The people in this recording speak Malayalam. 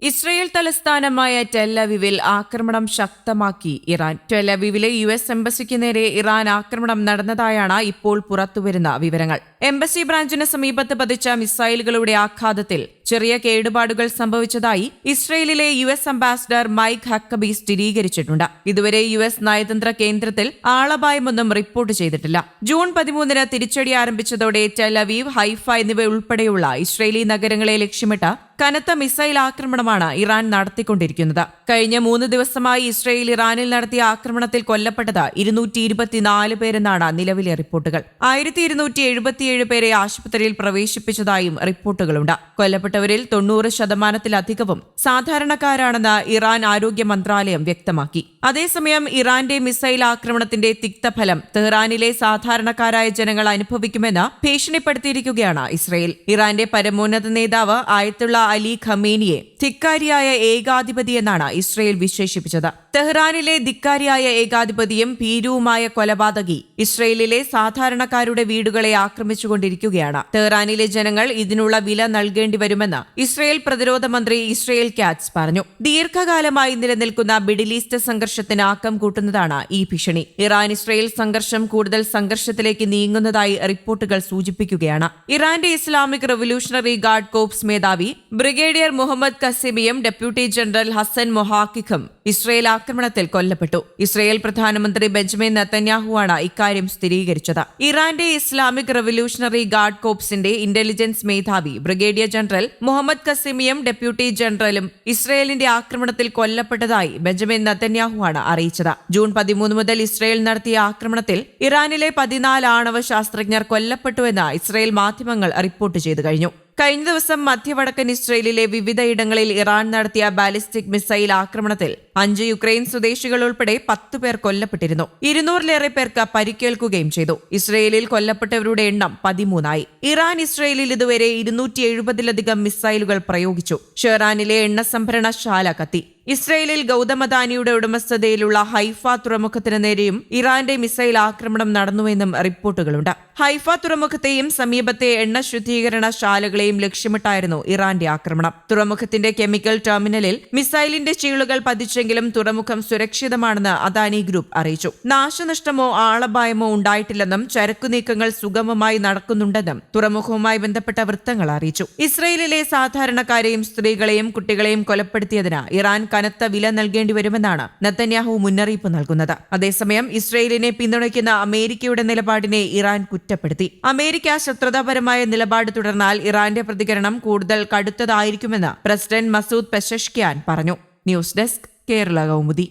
ഇസ്രയേൽ തലസ്ഥാനമായ ടെൽ-അവീവിൽ ആക്രമണം ശക്തമാക്കി ഇറാൻ. ടെൽ-അവീവിലെ യുഎസ് എംബസിക്ക് നേരെ ഇറാൻ ആക്രമണം നടന്നതായാണ് ഇപ്പോൾ പുറത്തുവരുന്ന വിവരങ്ങൾ. എംബസി ബ്രാഞ്ചിന് സമീപത്ത് പതിച്ച മിസൈലുകളുടെ ആഘാതത്തിൽ ചെറിയ കേടുപാടുകൾ സംഭവിച്ചതായി ഇസ്രയേലിലെ യുഎസ് അംബാസിഡർ മൈക്ക് ഹക്കബി സ്ഥിരീകരിച്ചിട്ടുണ്ട്. ഇതുവരെ യുഎസ് നയതന്ത്ര കേന്ദ്രത്തിൽ ആളപായമൊന്നും റിപ്പോർട്ട് ചെയ്തിട്ടില്ല. ജൂൺ 13 തിരിച്ചടി ആരംഭിച്ചതോടെ ടെൽ-അവീവ്, ഹൈഫ എന്നിവ ഉൾപ്പെടെയുള്ള ഇസ്രയേലി നഗരങ്ങളെ ലക്ഷ്യമിട്ട് കനത്ത മിസൈൽ ആക്രമണമാണ് ഇറാൻ നടത്തിക്കൊണ്ടിരിക്കുന്നത്. കഴിഞ്ഞ 3 ദിവസമായി ഇസ്രയേൽ ഇറാനിൽ നടത്തിയ ആക്രമണത്തിൽ കൊല്ലപ്പെട്ടത് 224 പേരെന്നാണ് നിലവിലെ റിപ്പോർട്ടുകൾ. 1277 പേരെ ആശുപത്രിയിൽ പ്രവേശിപ്പിച്ചതായും റിപ്പോർട്ടുകളുണ്ട്. കൊല്ലപ്പെട്ടവരിൽ 90%-ലധികവും സാധാരണക്കാരാണെന്ന് ഇറാൻ ആരോഗ്യ മന്ത്രാലയം വ്യക്തമാക്കി. അതേസമയം ഇറാന്റെ മിസൈൽ ആക്രമണത്തിന്റെ തിക്തഫലം തെഹ്റാനിലെ സാധാരണക്കാരായ ജനങ്ങൾ അനുഭവിക്കുമെന്ന് ഭീഷണിപ്പെടുത്തിയിരിക്കുകയാണ് ഇസ്രയേൽ. ഇറാന്റെ പരമോന്നത നേതാവ് ആയത്തുള്ള അലി ഖമേനിയെ ധിക്കാരിയായ ഏകാധിപതിയെന്നാണ് ഇസ്രയേൽ വിശേഷിപ്പിച്ചത്. തെഹ്റാനിലെ ധിക്കാരിയായ ഏകാധിപതിയും ഭീരുവുമായ കൊലപാതകി ഇസ്രയേലിലെ സാധാരണക്കാരുടെ വീടുകളെ ആക്രമിച്ചുകൊണ്ടിരിക്കുകയാണ്. തെഹ്റാനിലെ ജനങ്ങൾ ഇതിനുള്ള വില നൽകേണ്ടി വരുമെന്ന് ഇസ്രയേൽ പ്രതിരോധ മന്ത്രി ഇസ്രയേൽ കാറ്റ്സ് പറഞ്ഞു. ദീർഘകാലമായി നിലനിൽക്കുന്ന മിഡിൽ ഈസ്റ്റ് സംഘർഷത്തിന് ആക്കം കൂട്ടുന്നതാണ് ഈ ഭീഷണി. ഇറാൻ ഇസ്രയേൽ സംഘർഷം കൂടുതൽ സംഘർഷത്തിലേക്ക് നീങ്ങുന്നതായി റിപ്പോർട്ടുകൾ സൂചിപ്പിക്കുകയാണ്. ഇറാന്റെ ഇസ്ലാമിക് റവല്യൂഷണറി ഗാർഡ് കോർപ്സ് മേധാവി ബ്രിഗേഡിയർ മുഹമ്മദ് കസിമിയും ഡെപ്യൂട്ടി ജനറൽ ഹസൻ മൊഹാക്കിഖും ഇസ്രയേൽ ആക്രമണത്തിൽ കൊല്ലപ്പെട്ടു. ഇസ്രയേൽ പ്രധാനമന്ത്രി ബെഞ്ചമിൻ നെതന്യാഹുവാണ് ഇക്കാര്യം സ്ഥിരീകരിച്ചത്. ഇറാന്റെ ഇസ്ലാമിക് റവല്യൂഷണറി ഗാർഡ് കോർപ്സിന്റെ ഇന്റലിജൻസ് മേധാവി ബ്രിഗേഡിയർ ജനറൽ മുഹമ്മദ് കസിമിയും ഡെപ്യൂട്ടി ജനറലും ഇസ്രയേലിന്റെ ആക്രമണത്തിൽ കൊല്ലപ്പെട്ടതായി ബെഞ്ചമിൻ നെതന്യാഹുവാണ് അറിയിച്ചത്. ജൂൺ 13 മുതൽ ഇസ്രയേൽ നടത്തിയ ആക്രമണത്തിൽ ഇറാനിലെ 14 ആണവ ശാസ്ത്രജ്ഞർ കൊല്ലപ്പെട്ടുവെന്ന് ഇസ്രയേൽ മാധ്യമങ്ങൾ റിപ്പോർട്ട് ചെയ്തു കഴിഞ്ഞു. കഴിഞ്ഞ ദിവസം മധ്യവടക്കൻ ഇസ്രയേലിലെ വിവിധയിടങ്ങളിൽ ഇറാൻ നടത്തിയ ബാലിസ്റ്റിക് മിസൈൽ ആക്രമണത്തിൽ 5 യുക്രൈൻ സ്വദേശികൾ ഉൾപ്പെടെ 10 പേർ കൊല്ലപ്പെട്ടിരുന്നു. 200-ലേറെ പേർക്ക് പരിക്കേൽക്കുകയും ചെയ്തു. ഇസ്രയേലിൽ കൊല്ലപ്പെട്ടവരുടെ എണ്ണം 13 ആയി. ഇറാൻ ഇസ്രയേലിൽ ഇതുവരെ 270-ലധികം മിസൈലുകൾ പ്രയോഗിച്ചു. ഷെഹ്റാനിലെ എണ്ണ സംഭരണശാല കത്തി. ഇസ്രയേലിൽ ഗൗതം അദാനിയുടെ ഉടമസ്ഥതയിലുള്ള ഹൈഫ തുറമുഖത്തിന് നേരെയും ഇറാന്റെ മിസൈൽ ആക്രമണം നടന്നുവെന്നും റിപ്പോർട്ടുകളുണ്ട്. ഹൈഫ തുറമുഖത്തെയും സമീപത്തെ എണ്ണ ശുദ്ധീകരണ ശാലകളെയും ലക്ഷ്യമിട്ടായിരുന്നു ഇറാന്റെ ആക്രമണം. തുറമുഖത്തിന്റെ കെമിക്കൽ ടെർമിനലിൽ മിസൈലിന്റെ ചീളുകൾ പതിച്ചെങ്കിലും തുറമുഖം സുരക്ഷിതമാണെന്ന് അദാനി ഗ്രൂപ്പ് അറിയിച്ചു. നാശനഷ്ടമോ ആളപായമോ ഉണ്ടായിട്ടില്ലെന്നും ചരക്കു നീക്കങ്ങൾ സുഗമമായി നടക്കുന്നുണ്ടെന്നും തുറമുഖവുമായി ബന്ധപ്പെട്ട വൃത്തങ്ങൾ അറിയിച്ചു. ഇസ്രയേലിലെ സാധാരണക്കാരെയും സ്ത്രീകളെയും കുട്ടികളെയും കൊലപ്പെടുത്തിയതിന് ഇറാൻ കനത്ത വില നൽകേണ്ടി വരുമെന്നാണ് നെതന്യാഹു മുന്നറിയിപ്പ് നൽകുന്നത്. അതേസമയം ഇസ്രയേലിനെ പിന്തുണയ്ക്കുന്ന അമേരിക്കയുടെ നിലപാടിനെ ഇറാൻ കുറ്റപ്പെടുത്തി. അമേരിക്ക ശത്രുതാപരമായ നിലപാട് തുടർന്നാൽ ഇറാന്റെ പ്രതികരണം കൂടുതൽ കടുത്തതായിരിക്കുമെന്ന് പ്രസിഡന്റ് മസൂദ് പെസഷ്കിയാൻ പറഞ്ഞു. News desk, Kerala Kaumudi.